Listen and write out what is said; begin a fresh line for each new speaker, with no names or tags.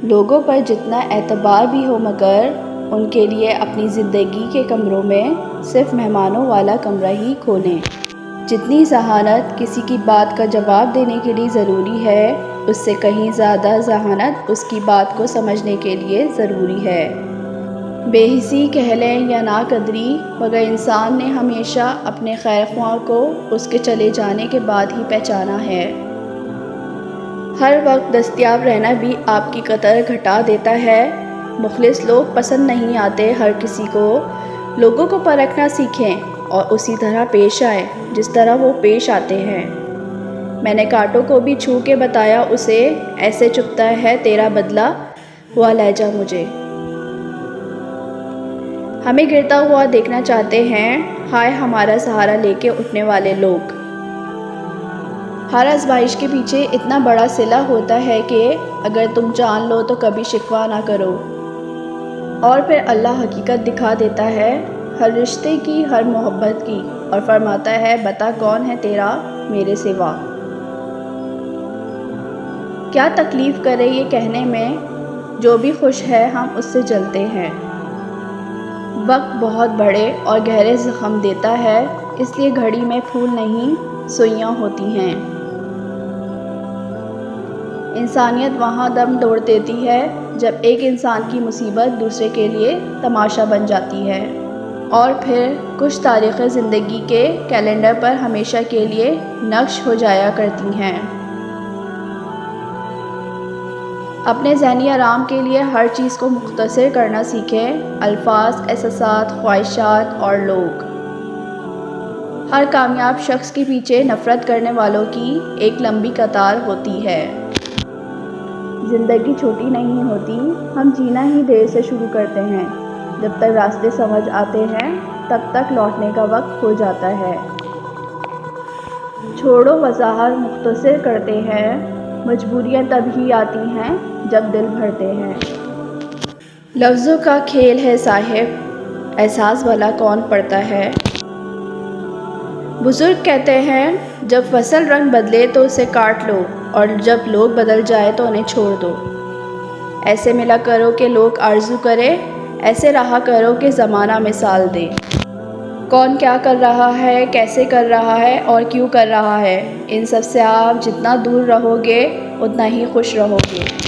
لوگوں پر جتنا اعتبار بھی ہو مگر ان کے لیے اپنی زندگی کے کمروں میں صرف مہمانوں والا کمرہ ہی کھولیں۔ جتنی ذہانت کسی کی بات کا جواب دینے کے لیے ضروری ہے، اس سے کہیں زیادہ ذہانت اس کی بات کو سمجھنے کے لیے ضروری ہے۔ بے حسی کہہ لیں یا ناقدری، مگر انسان نے ہمیشہ اپنے خیرخواہ کو اس کے چلے جانے کے بعد ہی پہچانا ہے۔ ہر وقت دستیاب رہنا بھی آپ کی قدر گھٹا دیتا ہے۔ مخلص لوگ پسند نہیں آتے ہر کسی کو۔ لوگوں کو پرکھنا سیکھیں اور اسی طرح پیش آئیں جس طرح وہ پیش آتے ہیں۔ میں نے کانٹوں کو بھی چھو کے بتایا اسے، ایسے چبھتا ہے تیرا بدلا ہوا لہجہ مجھے۔ ہمیں گرتا ہوا دیکھنا چاہتے ہیں، ہائے ہمارا سہارا لے کے اٹھنے والے لوگ۔ ہر آزمائش کے پیچھے اتنا بڑا صلہ ہوتا ہے کہ اگر تم جان لو تو کبھی شکوہ نہ کرو۔ اور پھر اللہ حقیقت دکھا دیتا ہے ہر رشتے کی، ہر محبت کی، اور فرماتا ہے بتا کون ہے تیرا میرے سوا۔ کیا تکلیف کرے یہ کہنے میں، جو بھی خوش ہے ہم اس سے جلتے ہیں۔ وقت بہت بڑے اور گہرے زخم دیتا ہے، اس لیے گھڑی میں پھول نہیں سوئیاں ہوتی ہیں۔ انسانیت وہاں دم توڑ دیتی ہے جب ایک انسان کی مصیبت دوسرے کے لیے تماشا بن جاتی ہے، اور پھر کچھ تاریخیں زندگی کے کیلنڈر پر ہمیشہ کے لیے نقش ہو جایا کرتی ہیں۔ اپنے ذہنی آرام کے لیے ہر چیز کو مختصر کرنا سیکھیں، الفاظ، احساسات، خواہشات اور لوگ۔ ہر کامیاب شخص کے پیچھے نفرت کرنے والوں کی ایک لمبی قطار ہوتی ہے۔ زندگی چھوٹی نہیں ہوتی، ہم جینا ہی دیر سے شروع کرتے ہیں۔ جب تک راستے سمجھ آتے ہیں تب تک لوٹنے کا وقت ہو جاتا ہے۔ چھوڑو وضاحت، مختصر کرتے ہیں، مجبوریاں تب ہی آتی ہیں جب دل بھرتے ہیں۔ لفظوں کا کھیل ہے صاحب، احساس بھلا کون پڑھتا ہے۔ بزرگ کہتے ہیں جب فصل رنگ بدلے تو اسے کاٹ لو، اور جب لوگ بدل جائے تو انہیں چھوڑ دو۔ ایسے ملا کرو کہ لوگ آرزو کرے، ایسے رہا کرو کہ زمانہ مثال دے۔ کون کیا کر رہا ہے، کیسے کر رہا ہے اور کیوں کر رہا ہے، ان سب سے آپ جتنا دور رہو گے اتنا ہی خوش رہو گے۔